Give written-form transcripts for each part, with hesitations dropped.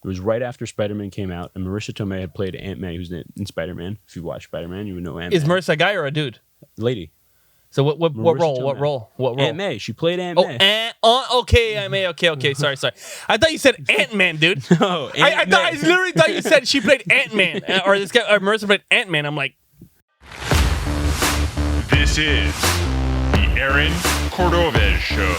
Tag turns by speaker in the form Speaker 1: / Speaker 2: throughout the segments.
Speaker 1: It was right after Spider-Man came out, and Marissa Tomei had played Aunt May, who's in Spider-Man. If you watch Spider-Man, you would know Aunt May.
Speaker 2: Is Marissa a guy or a dude?
Speaker 1: Lady.
Speaker 2: So what role?
Speaker 1: Tomei.
Speaker 2: What role?
Speaker 1: Aunt May. She played Aunt May.
Speaker 2: Okay, Aunt May. Okay. Sorry. I thought you said Ant-Man, dude.
Speaker 1: No,
Speaker 2: I literally thought you said she played Ant-Man, or this guy, or Marissa played Ant-Man. I'm like,
Speaker 3: This is the Aaron Cordovez Show.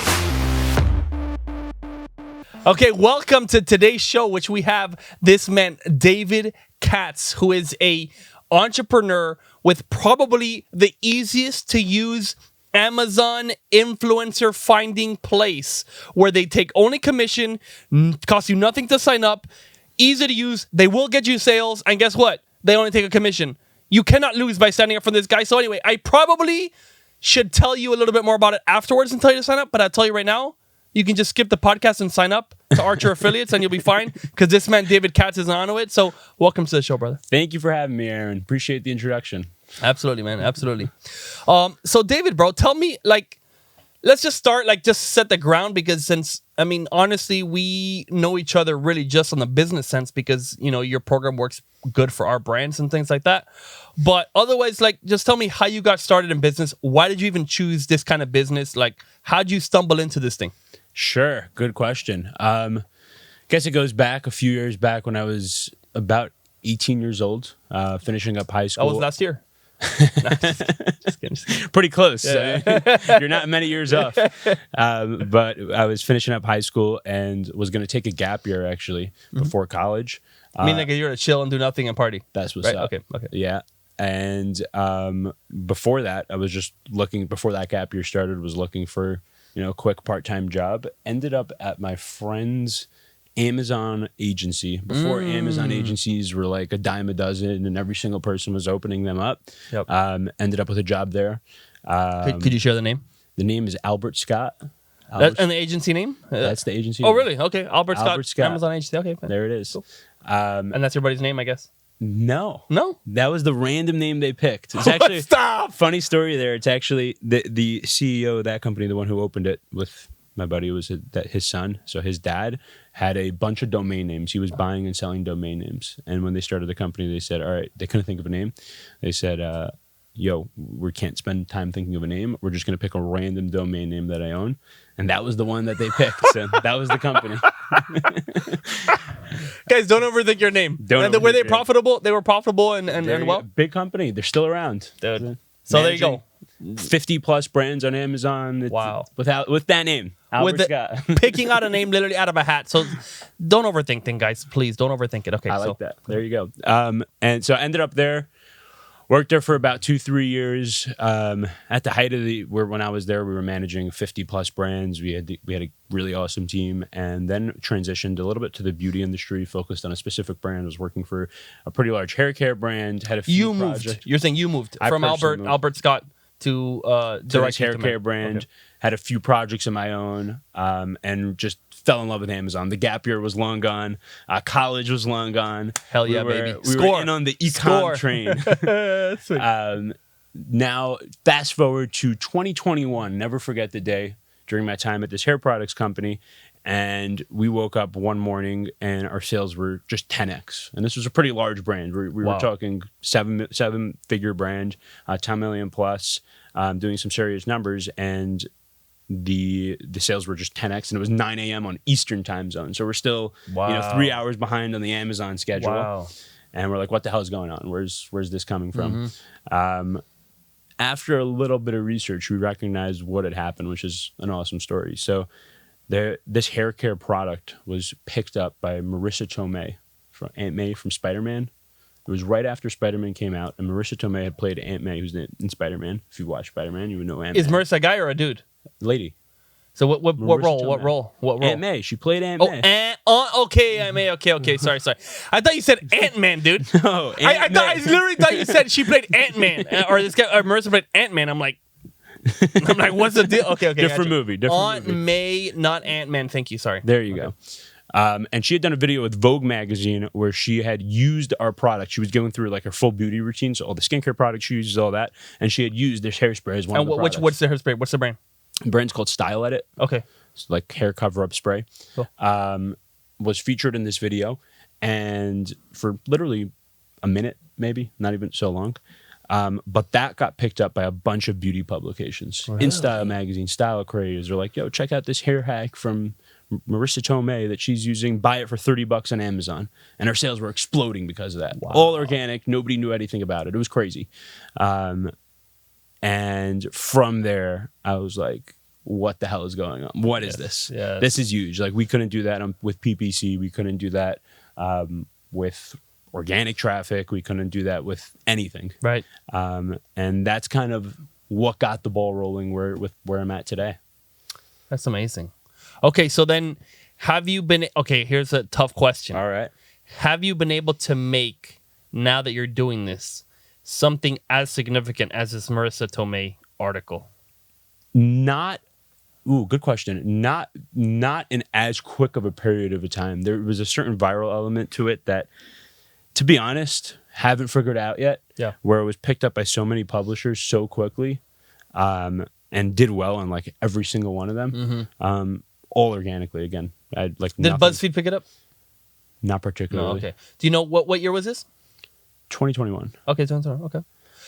Speaker 2: okay, welcome to today's show, which we have this man, David Katz, who is a entrepreneur with probably the easiest to use Amazon influencer finding place, where they take only commission, cost you nothing to sign up, easy to use, they will get you sales, and guess what? They only take a commission. You cannot lose by signing up for this guy. So anyway, I probably should tell you a little bit more about it afterwards and tell you to sign up, but I'll tell you right now, you can just skip the podcast and sign up to Archer Affiliates and you'll be fine, because this man, David Katz, is on to it. So welcome to the show, brother.
Speaker 1: Thank you for having me, Aaron. Appreciate the introduction.
Speaker 2: Absolutely, man. Absolutely. So David, bro, tell me, let's just start, just set the ground, because honestly, we know each other really just on the business sense, because, your program works good for our brands and things like that. But otherwise, just tell me how you got started in business. Why did you even choose this kind of business? How'd you stumble into this thing?
Speaker 1: Sure. Good question. Guess it goes back a few years back when I was about 18 years old, finishing up high school.
Speaker 2: That was last year. No, just kidding.
Speaker 1: Pretty close.
Speaker 2: Yeah.
Speaker 1: You're not many years off. But I was finishing up high school and was going to take a gap year, actually, before college.
Speaker 2: I mean, you're to chill and do nothing and party.
Speaker 1: That's what's
Speaker 2: right?
Speaker 1: up.
Speaker 2: Okay.
Speaker 1: Yeah. And before that, I was just looking, before that gap year started, was looking for, a quick part-time job. Ended up at my friend's Amazon agency. Before Amazon agencies were like a dime a dozen and every single person was opening them up.
Speaker 2: Yep.
Speaker 1: Ended up with a job there.
Speaker 2: Could you share the name?
Speaker 1: The name is Albert Scott.
Speaker 2: And the agency name?
Speaker 1: That's the agency.
Speaker 2: Oh,
Speaker 1: name.
Speaker 2: really? Okay. Albert Scott. Amazon agency. Okay. Fine.
Speaker 1: There it is.
Speaker 2: Cool. And that's your buddy's name, I guess?
Speaker 1: No. That was the random name they picked. It's actually
Speaker 2: Stop!
Speaker 1: Funny story there. It's actually the CEO of that company, the one who opened it with my buddy, was his son. So his dad had a bunch of domain names. He was buying and selling domain names. And when they started the company, they said, all right, they couldn't think of a name. They said, we can't spend time thinking of a name. We're just going to pick a random domain name that I own. And that was the one that they picked. So that was the company.
Speaker 2: Guys, don't overthink your name. Were they profitable? They were profitable and well?
Speaker 1: Big company. They're still around.
Speaker 2: Dude. So there you go.
Speaker 1: 50 plus brands on Amazon.
Speaker 2: Wow.
Speaker 1: With that name. Albert Scott.
Speaker 2: Picking out a name literally out of a hat. So don't overthink things, guys. Please don't overthink it. Okay.
Speaker 1: I like that. There you go. And so I ended up there. Worked there for about 2-3 years. At the height of when I was there, we were managing 50 plus brands. We had a really awesome team, and then transitioned a little bit to the beauty industry. Focused on a specific brand. I was working for a pretty large hair care brand. Had a few projects.
Speaker 2: Moved. You're saying you moved from
Speaker 1: moved.
Speaker 2: Albert Scott to
Speaker 1: direct hair care brand. Okay. Had a few projects of my own, and just fell in love with Amazon. The gap year was long gone. College was long gone.
Speaker 2: Hell yeah, baby.
Speaker 1: We were in on the econ train. Now, fast forward to 2021. Never forget the day during my time at this hair products company. And we woke up one morning and our sales were just 10x. And this was a pretty large brand. We were talking seven-figure brand, 10 million plus, doing some serious numbers. And the sales were just 10x, and it was 9 a.m. on Eastern time zone. So we're still 3 hours behind on the Amazon schedule.
Speaker 2: Wow.
Speaker 1: And we're like, what the hell is going on? Where's this coming from? After a little bit of research, we recognized what had happened, which is an awesome story. So this hair care product was picked up by Marissa Tomei, from Aunt May from Spider-Man. It was right after Spider-Man came out, and Marissa Tomei had played Aunt May, who's in Spider-Man. If you watch Spider-Man, you would know Aunt May.
Speaker 2: Is Marissa a guy or a dude?
Speaker 1: Lady.
Speaker 2: So what role? What role?
Speaker 1: Aunt May. She played Aunt May.
Speaker 2: Okay, Aunt May. Okay. Sorry. I thought you said Ant-Man, dude.
Speaker 1: No,
Speaker 2: I literally thought you said she played Ant-Man, or this guy, or Marissa played Ant-Man. I'm like, what's the deal? Okay.
Speaker 1: Different movie.
Speaker 2: Aunt May, not Ant-Man. Thank you. Sorry.
Speaker 1: There you go. And she had done a video with Vogue magazine where she had used our product. She was going through her full beauty routine, so all the skincare products she uses, all that, and she had used this hairspray as one of the products.
Speaker 2: What's the hairspray? What's the brand?
Speaker 1: The brand's called Style Edit.
Speaker 2: Okay.
Speaker 1: It's like hair cover-up spray.
Speaker 2: Cool.
Speaker 1: was featured in this video, and for literally a minute, maybe not even so long. But that got picked up by a bunch of beauty publications.
Speaker 2: Really?
Speaker 1: InStyle magazine, Style Craze. They're like, yo, check out this hair hack from Marissa Tomei that she's using. Buy it for $30 on Amazon. And our sales were exploding because of that.
Speaker 2: Wow.
Speaker 1: All organic. Nobody knew anything about it. It was crazy. And from there, I was like, what the hell is going on? What is this?
Speaker 2: Yes.
Speaker 1: This is huge. Like, we couldn't do that with PPC. We couldn't do that with organic traffic. We couldn't do that with anything.
Speaker 2: Right.
Speaker 1: And that's kind of what got the ball rolling where I'm at today.
Speaker 2: That's amazing. Okay, so then have you been... Okay, here's a tough question.
Speaker 1: All right.
Speaker 2: Have you been able to make, now that you're doing this, something as significant as this Marissa Tomei article?
Speaker 1: Good question. Not in as quick of a period of a time. There was a certain viral element to it that, to be honest, haven't figured out yet.
Speaker 2: Yeah.
Speaker 1: Where it was picked up by so many publishers so quickly, and did well on like every single one of them. All organically again. Did
Speaker 2: BuzzFeed pick it up?
Speaker 1: Not particularly.
Speaker 2: No, okay. Do you know what year was this?
Speaker 1: 2021.
Speaker 2: Okay, 2021. Okay.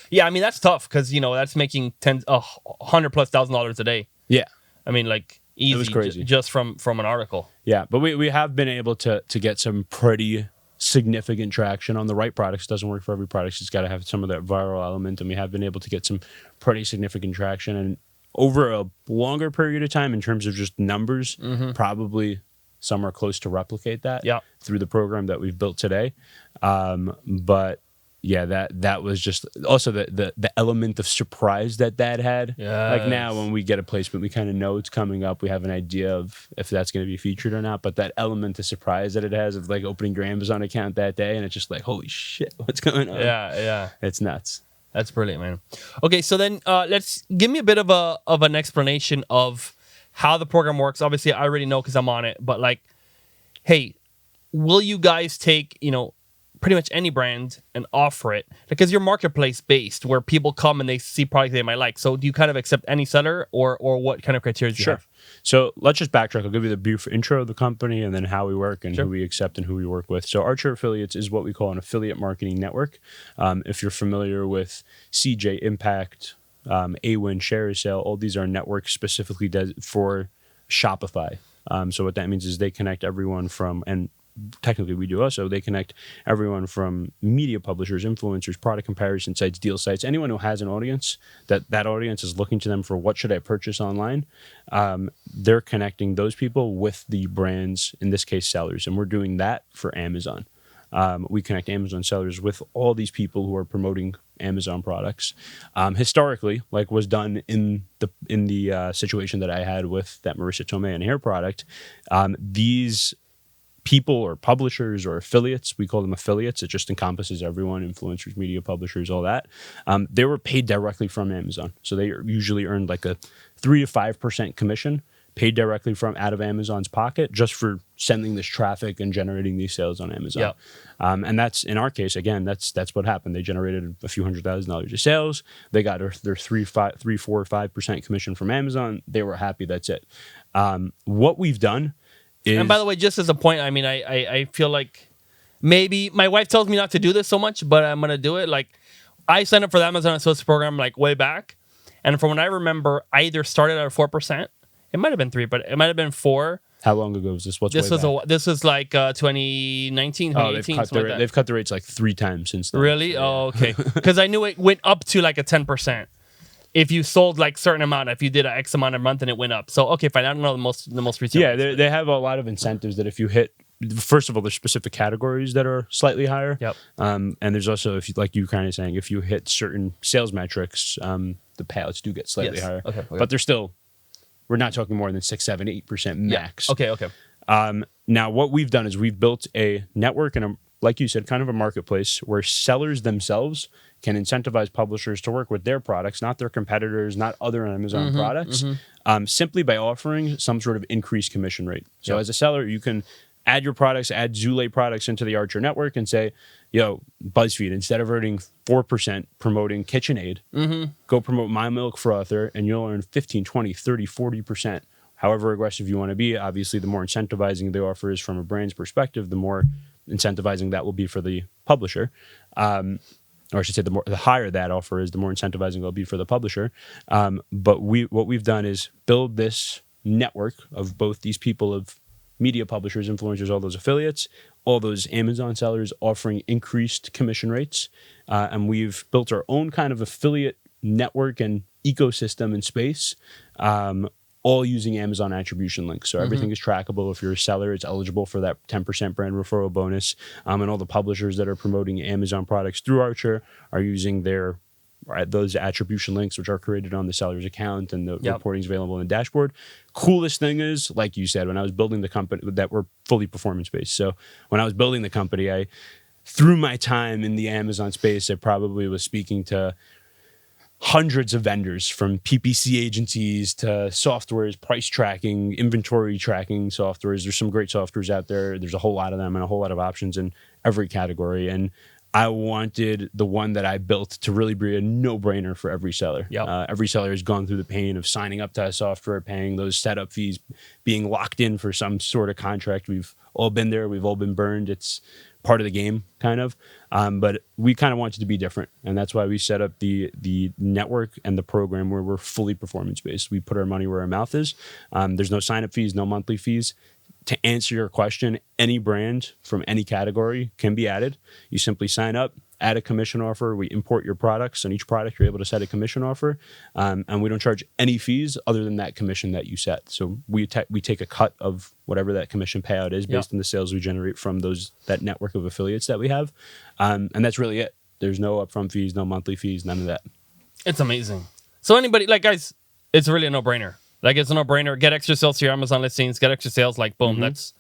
Speaker 2: Yeah, I mean that's tough because that's making $100,000+ a day.
Speaker 1: Yeah.
Speaker 2: I mean, like easy.
Speaker 1: It was crazy.
Speaker 2: Just from an article.
Speaker 1: Yeah, but we have been able to get some pretty significant traction on the right products. It doesn't work for every product. It's got to have some of that viral element, and we have been able to get some pretty significant traction. And over a longer period of time, in terms of just numbers, probably somewhere close to replicate that through the program that we've built today. But yeah, that was just also the element of surprise that had.
Speaker 2: Yes.
Speaker 1: Like now when we get a placement, we kind of know it's coming up. We have an idea of if that's going to be featured or not. But that element of surprise that it has of like opening your Amazon account that day, and it's just like, holy shit, what's going on?
Speaker 2: Yeah.
Speaker 1: It's nuts.
Speaker 2: That's brilliant, man. Okay, so then let's give me a bit of an explanation of how the program works. Obviously, I already know because I'm on it. But like, hey, will you guys take pretty much any brand and offer it? Because you're marketplace based, where people come and they see products they might like. So do you kind of accept any seller, or what kind of criteria do you have?
Speaker 1: So let's just backtrack. I'll give you the brief intro of the company and then how we work and who we accept and who we work with. So Archer Affiliates is what we call an affiliate marketing network. If you're familiar with CJ Impact, AWIN, ShareASale, all these are networks specifically for Shopify. So what that means is they connect everyone from, and technically we do also, they connect everyone from media publishers, influencers, product comparison sites, deal sites, anyone who has an audience, that audience is looking to them for what should I purchase online. They're connecting those people with the brands, in this case sellers, and we're doing that for Amazon. We connect Amazon sellers with all these people who are promoting Amazon products. Historically, like was done in the situation that I had with that Marissa Tomei and hair product, these people or publishers or affiliates, we call them affiliates. It just encompasses everyone, influencers, media publishers, all that. They were paid directly from Amazon. So they usually earned like a 3 to 5% commission paid directly out of Amazon's pocket just for sending this traffic and generating these sales on Amazon.
Speaker 2: Yep.
Speaker 1: And that's, in our case, again, that's what happened. They generated a few $100,000 of sales. They got their 3, 4, 5% commission from Amazon. They were happy. That's it. What we've done is...
Speaker 2: And by the way, just as a point, I mean, I feel like maybe my wife tells me not to do this so much, but I'm going to do it. Like, I signed up for the Amazon Associates program like way back. And from what I remember, I either started at 4%. It might have been 3, but it might have been 4.
Speaker 1: How long ago was this?
Speaker 2: This was like 2019, 2018.
Speaker 1: They've cut the rates like 3 times since then.
Speaker 2: Really? So, yeah. Oh, okay. Because I knew it went up to like a 10%. If you sold like certain amount, if you did X amount a month and it went up. So, okay, fine. I don't know the most recent.
Speaker 1: Yeah, they have a lot of incentives that if you hit, first of all, there's specific categories that are slightly higher.
Speaker 2: Yep.
Speaker 1: And there's also, if you, like you kind of saying, if you hit certain sales metrics, the payouts do get slightly higher. Okay. But they're still, we're not talking more than 6, 7, 8% max.
Speaker 2: Yeah. Okay.
Speaker 1: Now, what we've done is we've built a network and, like you said, kind of a marketplace where sellers themselves can incentivize publishers to work with their products, not their competitors, not other Amazon products, simply by offering some sort of increased commission rate. So as a seller, you can add your products, add Zulay products into the Archer network and say, yo, BuzzFeed, instead of earning 4% promoting KitchenAid, go promote My Milk Frother and you'll earn 15, 20, 30, 40% however aggressive you want to be. Obviously, the more incentivizing the offer is from a brand's perspective, the more incentivizing that will be for the publisher. Or I should say, the higher that offer is, the more incentivizing it'll be for the publisher. But what we've done is build this network of both these people, of media publishers, influencers, all those affiliates, all those Amazon sellers offering increased commission rates. And we've built our own kind of affiliate network and ecosystem and space, all using Amazon attribution links. So everything is trackable. If you're a seller, it's eligible for that 10% brand referral bonus. And all the publishers that are promoting Amazon products through Archer are using those attribution links, which are created on the seller's account, and the reporting is available in the dashboard. Coolest thing is, like you said, when I was building the company, that we're fully performance-based. So when I was building the company, through my time in the Amazon space, I probably was speaking to hundreds of vendors, from PPC agencies to softwares, price tracking, inventory tracking softwares. There's some great softwares out there. There's a whole lot of them and a whole lot of options in every category. And I wanted the one that I built to really be a no-brainer for every seller. Every seller has gone through the pain of signing up to a software, paying those setup fees, being locked in for some sort of contract. We've all been there. We've all been burned. It's part of the game, kind of. But we kind of wanted to be different. And that's why we set up the network and the program where we're fully performance-based. We put our money where our mouth is. There's no sign-up fees, no monthly fees. To answer your question, any brand from any category can be added. You simply sign up, add a commission offer. We import your products. On each product, you're able to set a commission offer. And we don't charge any fees other than that commission that you set. So we take a cut of whatever that commission payout is based on the sales we generate from that network of affiliates that we have. And that's really it. There's no upfront fees, no monthly fees, none of that.
Speaker 2: It's amazing. So anybody, guys, it's really a no-brainer. It's a no-brainer. Get extra sales to your Amazon listings. Get extra sales. Boom. That's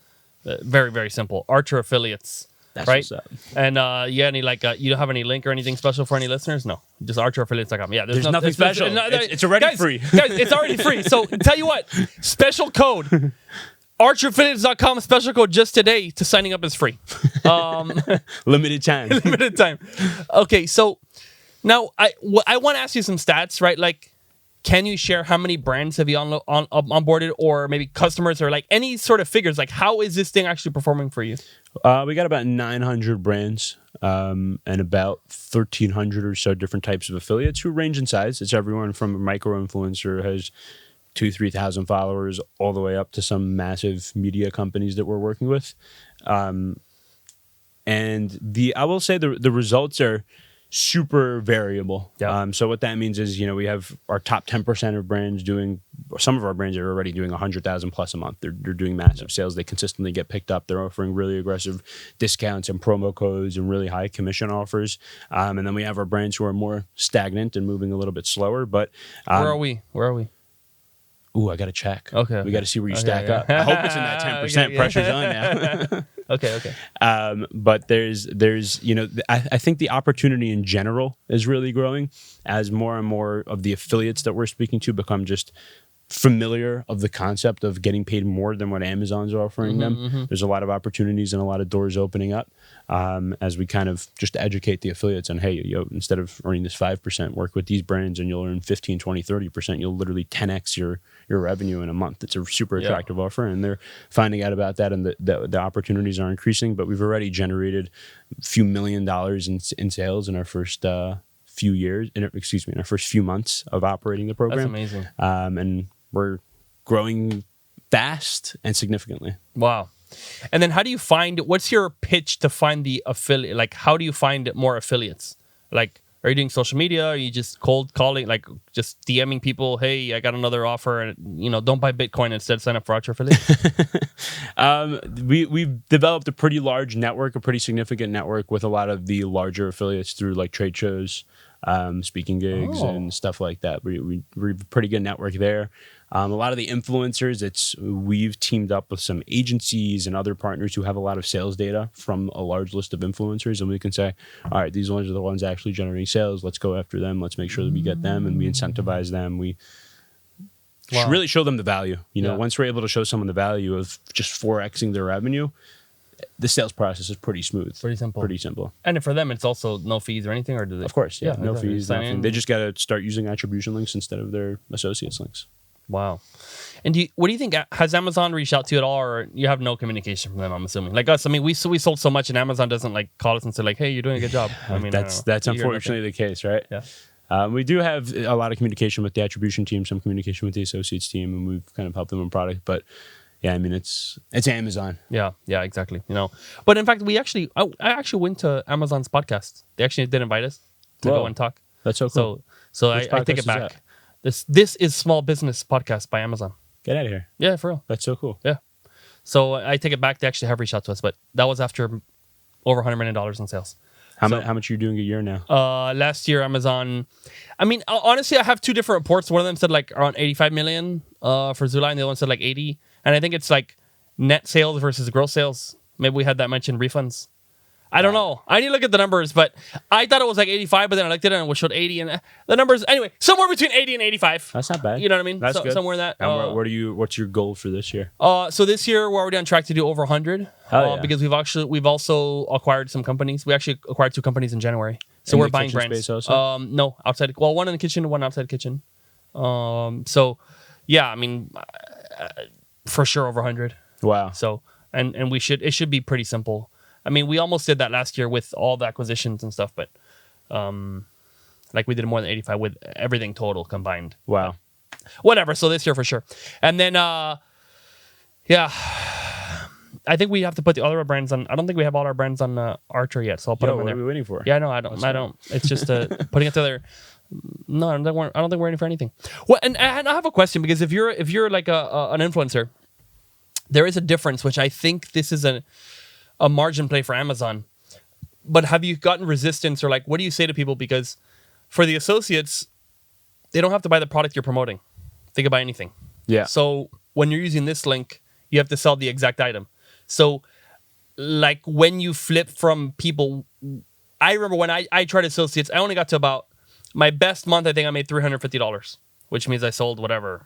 Speaker 2: very, very simple. Archer affiliates.
Speaker 1: That's
Speaker 2: right?
Speaker 1: What's up.
Speaker 2: And you don't have any link or anything special for any listeners? No. Just archeraffiliates.com. Yeah,
Speaker 1: there's nothing special. It's already free.
Speaker 2: Guys, it's already free. So tell you what, special code. Archeraffiliates.com, special code just today to signing up is free.
Speaker 1: Limited time.
Speaker 2: Limited time. Okay, so now I want to ask you some stats, right? Can you share how many brands have you onboarded, or maybe customers, or any sort of figures? How is this thing actually performing for you?
Speaker 1: We got about 900 brands and about 1,300 or so different types of affiliates who range in size. It's everyone from a micro influencer who has 2,000-3,000 followers all the way up to some massive media companies that we're working with. And I will say the results are super variable. So what that means is, we have our top 10% of brands some of our brands are already doing 100,000 plus a month. They're doing massive sales. They consistently get picked up. They're offering really aggressive discounts and promo codes and really high commission offers. And then we have our brands who are more stagnant and moving a little bit slower. But
Speaker 2: where are we?
Speaker 1: Ooh, I got to check.
Speaker 2: Okay.
Speaker 1: We got to see where you stack up. I hope it's in that 10%. Pressure's on now.
Speaker 2: Okay.
Speaker 1: But there's I think the opportunity in general is really growing as more and more of the affiliates that we're speaking to become just familiar of the concept of getting paid more than what Amazon's offering them. There's a lot of opportunities and a lot of doors opening up as we kind of just educate the affiliates on, hey, instead of earning this 5%, work with these brands and you'll earn 15, 20, 30%. You'll literally 10x your revenue in a month. It's a super attractive offer, and they're finding out about that, and the opportunities are increasing. But we've already generated a few $1 million in sales in our first few years, in our first few months of operating the program.
Speaker 2: That's amazing.
Speaker 1: And we're growing fast and significantly.
Speaker 2: Wow. And then what's your pitch to find the affiliate? How do you find more affiliates? Are you doing social media? Are you just cold calling, just DMing people? Hey, I got another offer, and don't buy Bitcoin, instead sign up for Archer affiliate.
Speaker 1: We've developed a pretty large network, a pretty significant network with a lot of the larger affiliates through trade shows, speaking gigs and stuff like that. We have a pretty good network there. A lot of the influencers, we've teamed up with some agencies and other partners who have a lot of sales data from a large list of influencers, and we can say, all right, these ones are the ones actually generating sales. Let's go after them. Let's make sure that we get them, and we incentivize them. We really show them the value. Once we're able to show someone the value of just 4xing their revenue, the sales process is pretty smooth. Pretty simple.
Speaker 2: And for them, it's also no fees or anything, or do they?
Speaker 1: Of course, no fees, nothing. They just got to start using attribution links instead of their associates links.
Speaker 2: Wow. And what do you think? Has Amazon reached out to you at all, or you have no communication from them? I'm assuming, like us. I mean, we sold so much, and Amazon doesn't like call us and say like, "Hey, you're doing a good job." I mean,
Speaker 1: that's unfortunately the case, right?
Speaker 2: Yeah.
Speaker 1: We do have a lot of communication with the attribution team, some communication with the associates team, and we've kind of helped them in product. But yeah, I mean, it's Amazon.
Speaker 2: Yeah, exactly. But in fact, I actually went to Amazon's podcast. They actually did invite us to go and talk.
Speaker 1: That's so cool.
Speaker 2: So I take it back. This is Small Business Podcast by Amazon.
Speaker 1: Get out of here.
Speaker 2: Yeah, for real.
Speaker 1: That's so cool.
Speaker 2: Yeah. So I take it back. They actually have reached out to us, but that was after over $100 million in sales.
Speaker 1: How much are you doing a year now?
Speaker 2: Last year, Amazon. I mean, honestly, I have two different reports. One of them said like around 85 million for Zula, and the other one said like 80. And I think it's like net sales versus gross sales. Maybe we had that mentioned refunds. I don't know. I need to look at the numbers, but I thought it was like 85, but then I looked at it and it showed 80. And the numbers, anyway, somewhere between 80 and 85.
Speaker 1: That's not bad.
Speaker 2: You know what I mean?
Speaker 1: That's good.
Speaker 2: Somewhere in that.
Speaker 1: And what's your goal for this year?
Speaker 2: So this year we're already on track to do over 100 because we've also acquired some companies. We actually acquired 2 companies in January. So we're buying brands.
Speaker 1: Space also?
Speaker 2: No, outside. Well, one in the kitchen, one outside the kitchen. So yeah, I mean, for sure over 100.
Speaker 1: Wow.
Speaker 2: So and it should be pretty simple. I mean, we almost did that last year with all the acquisitions and stuff, but like we did more than 85 with everything total combined.
Speaker 1: Wow.
Speaker 2: Whatever. So this year for sure. And then, yeah, I think we have to put the other brands on. I don't think we have all our brands on Archer yet, so I'll put them in there.
Speaker 1: What are we waiting for?
Speaker 2: Yeah, no, I don't. It's just putting it together. No, I don't think we're waiting for anything. Well, and I have a question because if you're like an influencer, there is a difference, which I think this is a margin play for Amazon. But have you gotten resistance, or like, what do you say to people? Because for the associates, they don't have to buy the product you're promoting. They can buy anything.
Speaker 1: Yeah.
Speaker 2: So when you're using this link, you have to sell the exact item. So like when you flip from people, I remember when I tried associates, I only got to about my best month. I think I made $350, which means I sold whatever,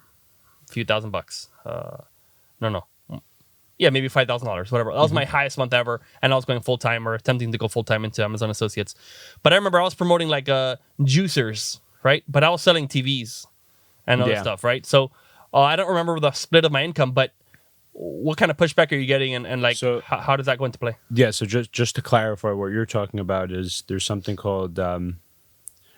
Speaker 2: a few $1,000. No. Yeah, maybe $5,000, whatever. That was my highest month ever, and I was going full-time or attempting to go full-time into Amazon Associates. But I remember I was promoting like juicers, right? But I was selling TVs and other stuff, right? So I don't remember the split of my income, but what kind of pushback are you getting, and like, so, how does that go into play?
Speaker 1: Yeah, so just to clarify, what you're talking about is there's something called...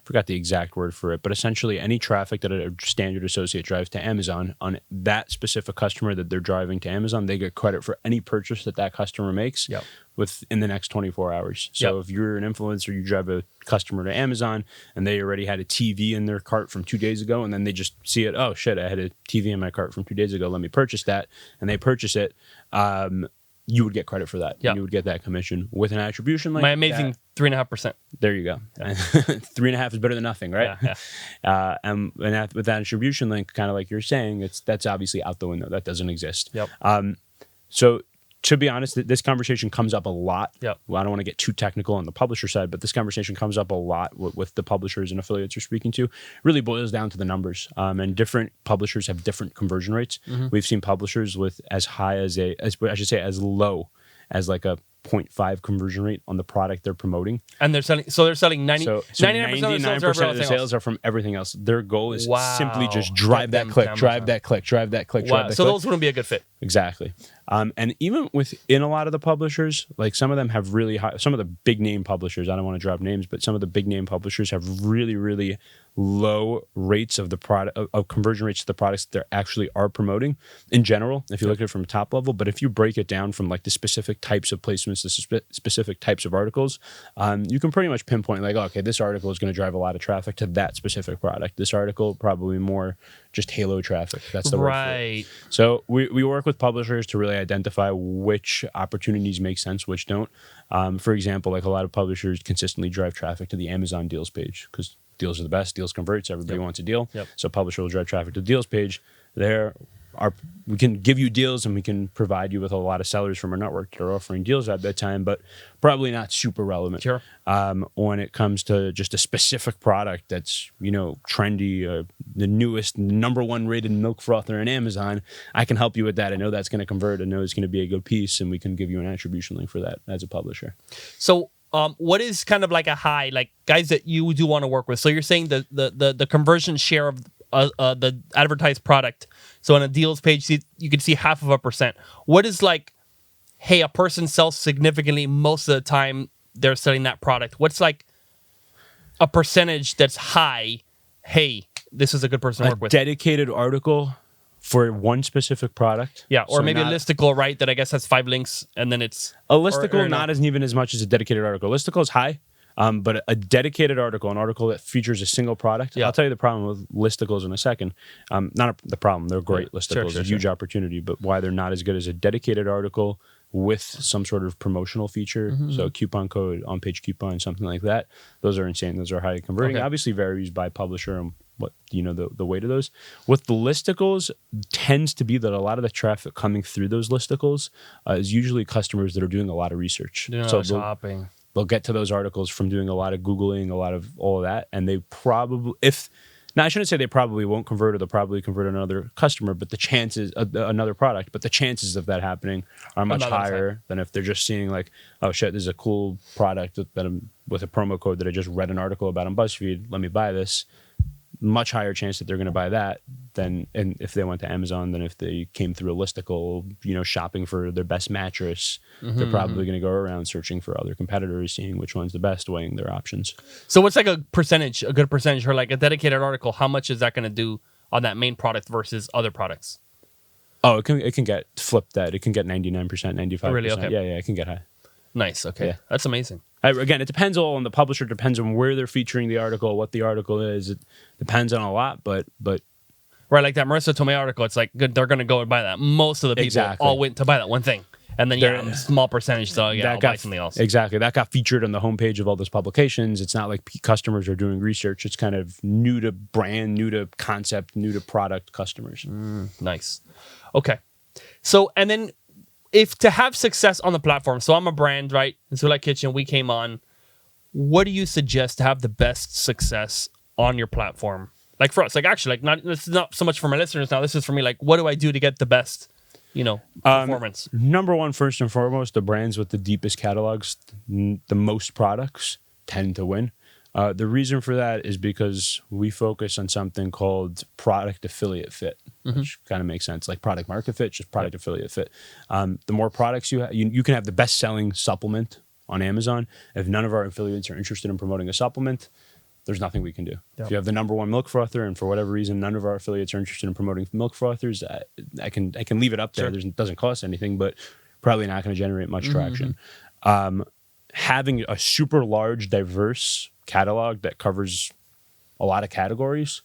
Speaker 1: forgot the exact word for it, but essentially any traffic that a standard associate drives to Amazon on that specific customer that they're driving to Amazon, they get credit for any purchase that customer makes within the next 24 hours. So if you're an influencer, you drive a customer to Amazon and they already had a TV in their cart from 2 days ago, and then they just see it, oh shit, I had a TV in my cart from 2 days ago, let me purchase that, and they purchase it, you would get credit for that. And you would get that commission with an attribution link.
Speaker 2: My amazing 3.5%.
Speaker 1: There you go. 3.5 is better than nothing, right?
Speaker 2: Yeah.
Speaker 1: And with that attribution link, kind of like you're saying, that's obviously out the window. That doesn't exist.
Speaker 2: Yep.
Speaker 1: So to be honest, this conversation comes up a lot.
Speaker 2: Yep.
Speaker 1: Well, I don't want to get too technical on the publisher side, but this conversation comes up a lot with the publishers and affiliates you're speaking to. It really boils down to the numbers. And different publishers have different conversion rates. Mm-hmm. We've seen publishers with as high as as low as like a 0.5 conversion rate on the product they're promoting.
Speaker 2: And they're selling
Speaker 1: 99% of the sales are from everything else. Their goal is simply just drive that click.
Speaker 2: So those wouldn't be a good fit.
Speaker 1: Exactly. And even within a lot of the publishers, like some of them have really high, some of the big name publishers, I don't want to drop names, but some of the big name publishers have really, really low rates of the product, of conversion rates to the products that they actually are promoting in general, if you look at it from a top level. But if you break it down from like the specific types of placements, the specific types of articles, you can pretty much pinpoint like, okay, this article is going to drive a lot of traffic to that specific product. This article probably more just halo traffic. That's the word for it. So we work with publishers to really identify which opportunities make sense, which don't. For example, like a lot of publishers consistently drive traffic to the Amazon deals page because deals are the best. Deals converts. Everybody wants a deal. So publisher will drive traffic to the deals page. We can give you deals and we can provide you with a lot of sellers from our network that are offering deals at that time, but probably not super relevant.
Speaker 2: Sure.
Speaker 1: When it comes to just a specific product that's, trendy, the newest #1 rated milk frother in Amazon, I can help you with that. I know that's going to convert. I know it's going to be a good piece, and we can give you an attribution link for that as a publisher.
Speaker 2: So what is kind of like a high, like guys that you do want to work with? So you're saying the conversion share the advertised product. So on a deals page, you can see 0.5%. What is like, hey, a person sells significantly most of the time they're selling that product. What's like a percentage that's high? Hey, this is a good person to work with.
Speaker 1: Dedicated article for one specific product.
Speaker 2: Yeah, or so maybe a listicle, right? That I guess has 5 links, and then it's
Speaker 1: a listicle. Not as even as much as a dedicated article. Listicle is high. But a dedicated article, an article that features a single product. Yeah. I'll tell you the problem with listicles in a second. The problem. They're great listicles. A huge opportunity, but why they're not as good as a dedicated article with some sort of promotional feature. So coupon code, on-page coupon, something like that. Those are insane. Those are highly converting. Obviously varies by publisher and what the weight of those. With the listicles, tends to be that a lot of the traffic coming through those listicles is usually customers that are doing a lot of research.
Speaker 2: Shopping.
Speaker 1: They'll get to those articles from doing a lot of Googling, a lot of all of that. And they probably, I shouldn't say they probably won't convert, or they'll probably convert another customer, but the chances, another product, but the chances of that happening are much higher than if they're just seeing like, oh shit, this is a cool product with a promo code that I just read an article about on BuzzFeed. Let me buy this. Much higher chance that they're going to buy that than if they went to Amazon than if they came through a listicle, shopping for their best mattress. They're probably going to go around searching for other competitors, seeing which one's the best, weighing their options.
Speaker 2: So what's like a good percentage, or like a dedicated article? How much is that going to do on that main product versus other products?
Speaker 1: Oh, it can get flipped that. It can get 99%, 95%.
Speaker 2: Oh, really? Okay.
Speaker 1: Yeah, it can get high.
Speaker 2: Nice. Okay. Yeah. That's amazing.
Speaker 1: Again, it depends all on the publisher, depends on where they're featuring the article, what the article is. It depends on a lot, but
Speaker 2: right, like that Marissa Tomei article, it's like good, they're going to go and buy that. Most of the people all went to buy that one thing. And then a small percentage, so I'll buy something else.
Speaker 1: Exactly. That got featured on the homepage of all those publications. It's not like customers are doing research. It's kind of new to brand, new to concept, new to product customers.
Speaker 2: Nice. Okay. So, and then if to have success on the platform, so I'm a brand, right? In Sula Kitchen, we came on. What do you suggest to have the best success on your platform? Like for us, like actually, like this is not so much for my listeners now. This is for me. Like, what do I do to get the best, performance?
Speaker 1: Number one, first and foremost, the brands with the deepest catalogs, the most products tend to win. The reason for that is because we focus on something called product affiliate fit, which kind of makes sense. Like product market fit, just product affiliate fit. The more products you have, you can have the best selling supplement on Amazon. If none of our affiliates are interested in promoting a supplement, there's nothing we can do. Yep. If you have the number one milk frother and for whatever reason none of our affiliates are interested in promoting milk frothers, I can leave it up there. It doesn't cost anything, but probably not going to generate much traction. Having a super large, diverse catalog that covers a lot of categories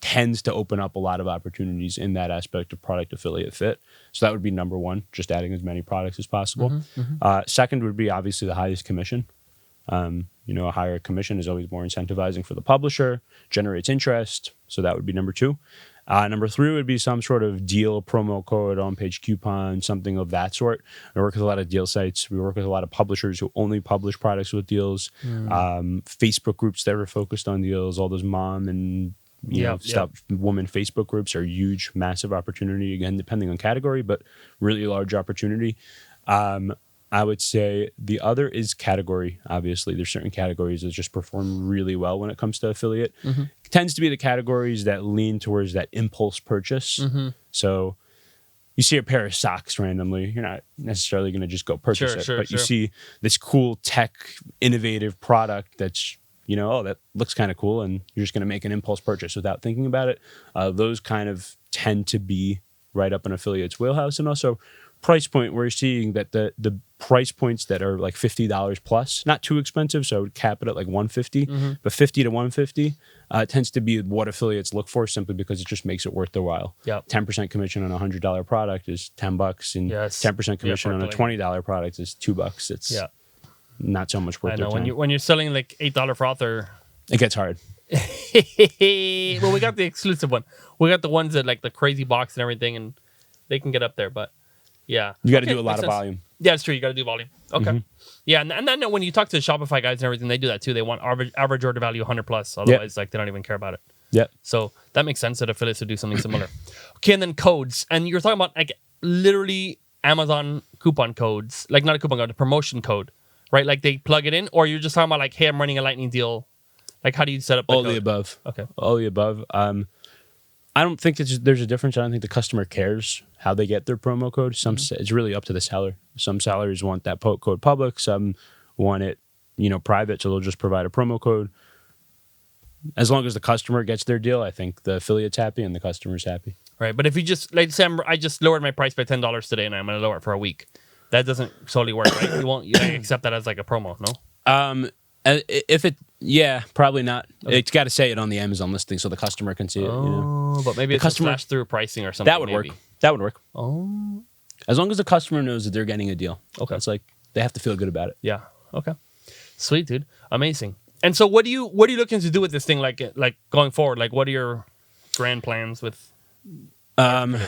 Speaker 1: tends to open up a lot of opportunities in that aspect of product affiliate fit. So that would be number one, just adding as many products as possible. Second would be obviously the highest commission. A higher commission is always more incentivizing for the publisher, generates interest. So that would be number two. Number three would be some sort of deal, promo code, on-page coupon, something of that sort. We work with a lot of deal sites. We work with a lot of publishers who only publish products with deals. Facebook groups that are focused on deals, all those mom and woman Facebook groups are huge, massive opportunity. Again, depending on category, but really large opportunity. I would say the other is category. Obviously, there's certain categories that just perform really well when it comes to affiliate. It tends to be the categories that lean towards that impulse purchase. So you see a pair of socks randomly, you're not necessarily going to just go purchase it. But you see this cool tech, innovative product that's, that looks kind of cool, and you're just going to make an impulse purchase without thinking about it. Those kind of tend to be right up an affiliate's wheelhouse. And also price point, we're seeing that the price points that are like $50 plus, not too expensive, so I would cap it at like $150, but $50 to $150 tends to be what affiliates look for, simply because it just makes it worth their while. 10% commission on a $100 product is $10, and 10% commission on a $20 product is $2. It's not so much worth their time.
Speaker 2: When you're selling like $8 frother,
Speaker 1: it gets hard.
Speaker 2: Well, we got the exclusive one. We got the ones that like the crazy box and everything, and they can get up there, but yeah.
Speaker 1: You got to do a lot of volume.
Speaker 2: Yeah, it's true. You got to do volume. Okay. Yeah, and then when you talk to the Shopify guys and everything, they do that too. They want average order value 100 plus. Otherwise, like they don't even care about it.
Speaker 1: Yeah.
Speaker 2: So that makes sense that affiliates would do something similar. Okay, and then codes. And you're talking about like literally Amazon coupon codes, like not a coupon code, a promotion code, right? Like they plug it in, or you're just talking about like, hey, I'm running a lightning deal. Like how do you set up that
Speaker 1: all
Speaker 2: code?
Speaker 1: The above.
Speaker 2: Okay.
Speaker 1: All the above. I don't think there's a difference. I don't think the customer cares how they get their promo code. It's really up to the seller. Some sellers want that code public. Some want it, private. So they'll just provide a promo code. As long as the customer gets their deal, I think the affiliate's happy and the customer's happy.
Speaker 2: Right, but if you just say I just lowered my price by $10 today, and I'm going to lower it for a week, that doesn't solely work, right? You accept that as like a promo, no?
Speaker 1: Probably not. Okay. It's got to say it on the Amazon listing so the customer can see it.
Speaker 2: But maybe it's customer flash through pricing or something.
Speaker 1: That would work. That would work.
Speaker 2: Oh,
Speaker 1: as long as the customer knows that they're getting a deal.
Speaker 2: Okay,
Speaker 1: it's like they have to feel good about it.
Speaker 2: Yeah. Okay. Sweet, dude. Amazing. And so, what are you looking to do with this thing? Like going forward, like what are your grand plans with?
Speaker 1: I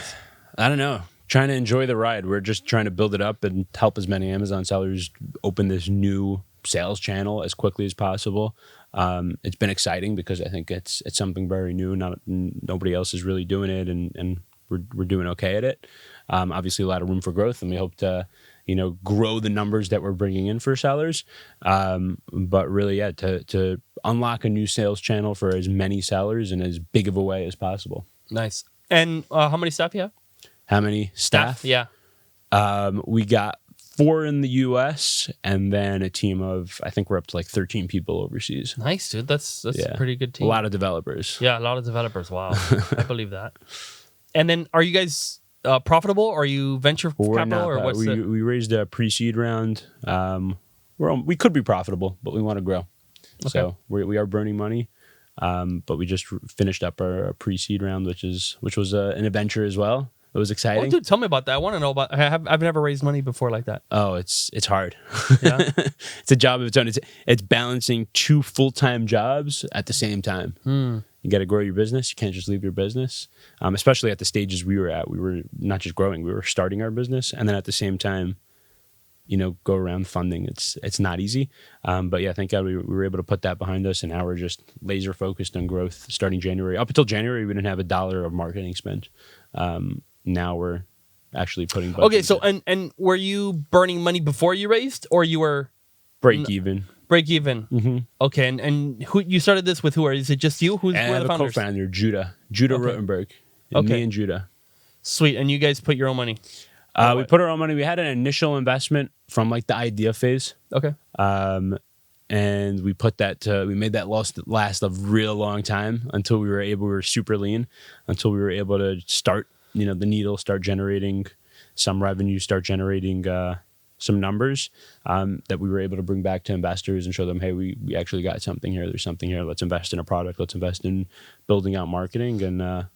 Speaker 1: don't know. Trying to enjoy the ride. We're just trying to build it up and help as many Amazon sellers open this new sales channel as quickly as possible. It's been exciting because I think it's something very new. Nobody else is really doing it, and we're doing okay at it. Obviously, a lot of room for growth, and we hope to grow the numbers that we're bringing in for sellers. But really, to unlock a new sales channel for as many sellers in as big of a way as possible.
Speaker 2: Nice. And how many staff you have?
Speaker 1: How many staff?
Speaker 2: Yeah.
Speaker 1: We got 4 in the U.S. and then a team of, I think we're up to like 13 people overseas.
Speaker 2: Nice, dude. That's a pretty good team.
Speaker 1: A lot of developers.
Speaker 2: Yeah, a lot of developers. Wow. I believe that. And then are you guys profitable? Or are you venture capital? Or what's
Speaker 1: we raised a pre-seed round. We could be profitable, but we want to grow. Okay. So we are burning money. But we just finished up our pre-seed round, which was an adventure as well. It was exciting.
Speaker 2: Oh, dude, tell me about that. I want to know about. I've never raised money before like that.
Speaker 1: Oh, it's hard.
Speaker 2: Yeah,
Speaker 1: it's a job of its own. It's balancing 2 full-time jobs at the same time. You got to grow your business. You can't just leave your business. Especially at the stages we were at. We were not just growing. We were starting our business, and then at the same time, go around funding. It's not easy. But yeah, thank God we were able to put that behind us, and now we're just laser focused on growth starting January. Up until January, we didn't have $1 of marketing spent. Now we're actually putting budget.
Speaker 2: Okay, so and were you burning money before you raised, or you were
Speaker 1: break even?
Speaker 2: Break even.
Speaker 1: Mm-hmm.
Speaker 2: Okay, and who you started this with? Who are? Is it just you? Who's
Speaker 1: I have
Speaker 2: the founders?
Speaker 1: a co-founder, Judah Rotenberg. Me and Judah.
Speaker 2: Sweet, and you guys put your own money.
Speaker 1: We put our own money. We had an initial investment from like the idea phase.
Speaker 2: Okay.
Speaker 1: And we put that we made that last a real long time until we were super lean, until we were able to start, the needle, start generating some revenue, start generating some numbers that we were able to bring back to investors and show them, hey, we actually got something here. There's something here. Let's invest in a product. Let's invest in building out marketing, and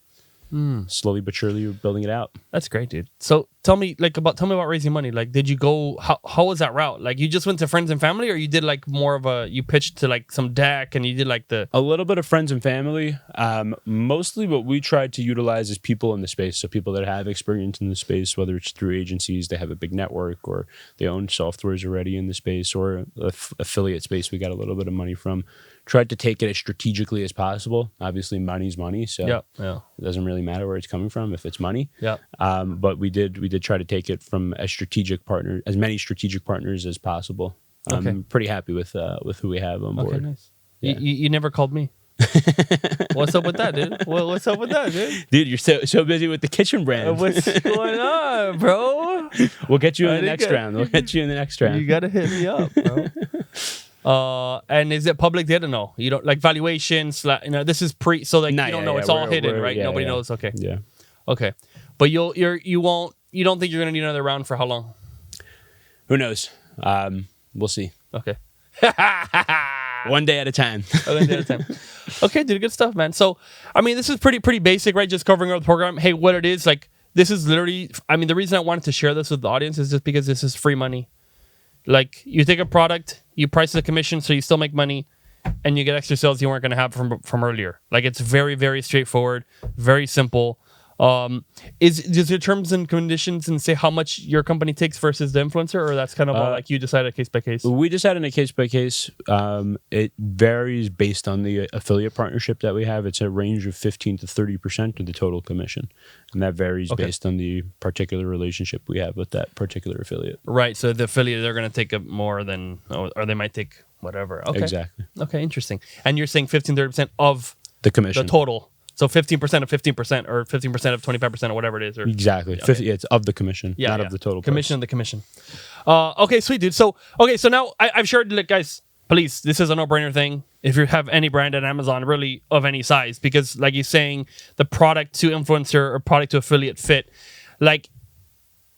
Speaker 1: slowly but surely we're building it out.
Speaker 2: That's great, dude. So tell me about raising money. Like, did you go? How was that route? Like, you just went to friends and family, or you did like more of you pitched to like some deck, and you did like a
Speaker 1: little bit of friends and family. Mostly what we tried to utilize is people in the space. So people that have experience in the space, whether it's through agencies, they have a big network, or they own softwares already in the space, or affiliate space we got a little bit of money from. Tried to take it as strategically as possible. Obviously, money's money, so it doesn't really matter where it's coming from if it's money.
Speaker 2: Yeah.
Speaker 1: But we did try to take it from as many strategic partners as possible. I'm pretty happy with who we have on board.
Speaker 2: Okay, nice. Yeah. You never called me. What's up with that, dude? What's up with that, dude?
Speaker 1: Dude, you're so busy with the kitchen brand.
Speaker 2: What's going on, bro?
Speaker 1: We'll get you in the next round.
Speaker 2: You gotta hit me up, bro. And is it public data? No, you don't like valuations. This is so like you don't know. It's all hidden, right? Nobody knows. Okay.
Speaker 1: Yeah.
Speaker 2: Okay. But you don't think you're gonna need another round for how long?
Speaker 1: Who knows? We'll see.
Speaker 2: Okay.
Speaker 1: One day at a time.
Speaker 2: Okay, dude, good stuff, man. So, I mean, this is pretty basic, right? Just covering over the program. Hey, what it is, like, this is literally, I mean, the reason I wanted to share this with the audience is just because this is free money. Like, you take a product, you price the commission, so you still make money, and you get extra sales you weren't going to have from earlier. Like, it's very, very straightforward, very simple. Is your terms and conditions and say how much your company takes versus the influencer, or that's kind of all like you decide case by case?
Speaker 1: We decide on a case by case. It varies based on the affiliate partnership that we have. It's a range of 15 to 30% of the total commission, and that varies based on the particular relationship we have with that particular affiliate.
Speaker 2: Right. So the affiliate, they're going to take more than, or they might take whatever. Okay.
Speaker 1: Exactly.
Speaker 2: Okay. Interesting. And you're saying 15, 30% of
Speaker 1: the commission,
Speaker 2: the total. So 15% of 15% or 15% of 25% or whatever it is. Or,
Speaker 1: Exactly.
Speaker 2: Okay.
Speaker 1: 50, it's of the commission, not of the total price.
Speaker 2: Commission of the commission. Okay, sweet, dude. So now I've shared, like, guys, please, this is a no-brainer thing. If you have any brand at Amazon, really, of any size, because like you're saying, the product to influencer or product to affiliate fit, like,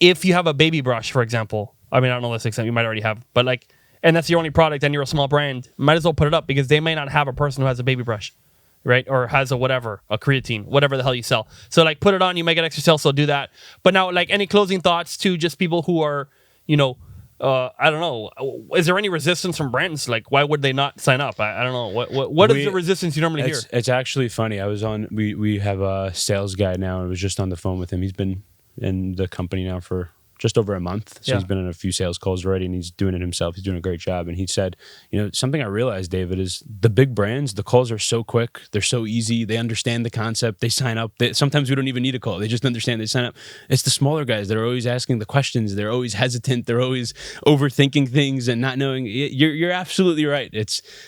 Speaker 2: if you have a baby brush, for example, I mean, I don't know this extent, you might already have, but like, and that's your only product and you're a small brand, might as well put it up because they may not have a person who has a baby brush, right? Or has a whatever, a creatine, whatever the hell you sell. So like, put it on, you may get extra sales, so do that. But now, like, any closing thoughts to just people who are, you know, I don't know, is there any resistance from brands? Like, why would they not sign up? I don't know. What is the resistance you normally hear?
Speaker 1: It's actually funny. I was on, we have a sales guy now, and I was just on the phone with him. He's been in the company now for just over a month. So he's been on a few sales calls already, and he's doing it himself. He's doing a great job. And he said, you know, something I realized, David, is the big brands, the calls are so quick. They're so easy. They understand the concept. They sign up. Sometimes we don't even need a call. They just understand. They sign up. It's the smaller guys that are always asking the questions. They're always hesitant. They're always overthinking things and not knowing. You're absolutely right.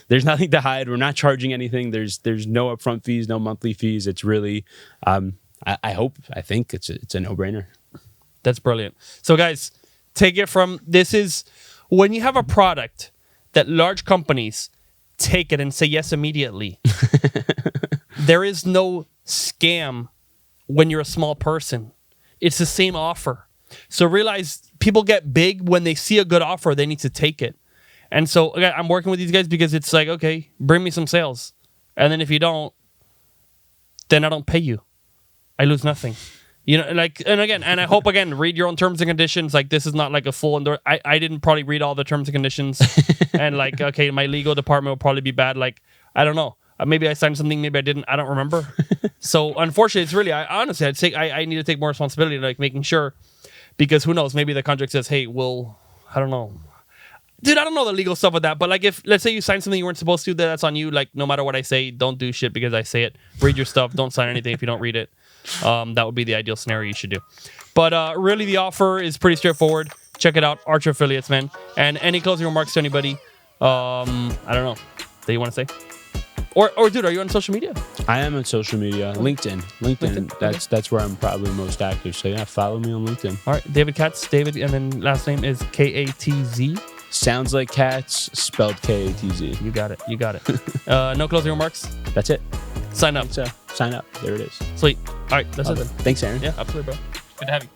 Speaker 1: There's nothing to hide. We're not charging anything. There's no upfront fees, no monthly fees. It's really, I think it's a no-brainer.
Speaker 2: That's brilliant. So guys, take it from, this is when you have a product that large companies take it and say yes immediately. There is no scam when you're a small person. It's the same offer. So realize people get big when they see a good offer, they need to take it. And so again, I'm working with these guys because it's like, okay, bring me some sales. And then if you don't, then I don't pay you. I lose nothing. You know, like, and I hope, again, read your own terms and conditions. Like, this is not like a full I didn't probably read all the terms and conditions. And like, okay, my legal department will probably be bad. Like, I don't know. Maybe I signed something, maybe I didn't. I don't remember. So unfortunately, it's really, honestly, I'd say I need to take more responsibility, like making sure, because who knows, maybe the contract says, hey, I don't know. Dude, I don't know the legal stuff with that, but like, if, let's say you signed something you weren't supposed to, that's on you. Like, no matter what I say, don't do shit because I say it. Read your stuff. Don't sign anything if you don't read it. That would be the ideal scenario you should do. But really, the offer is pretty straightforward. Check it out, Archer Affiliates, man. And any closing remarks to anybody? I don't know that you want to say. Or dude, are you on social media? I
Speaker 1: am on social media. LinkedIn. That's where I'm probably most active. So yeah, follow me on LinkedIn.
Speaker 2: All right, David Katz. David, and then last name is Katz.
Speaker 1: Sounds like Katz, spelled Katz.
Speaker 2: You got it. No closing remarks?
Speaker 1: That's it.
Speaker 2: Sign up.
Speaker 1: Sign up. There it is.
Speaker 2: Sweet. All right, that's it then.
Speaker 1: Thanks, Aaron.
Speaker 2: Yeah, absolutely, bro. Good to have you.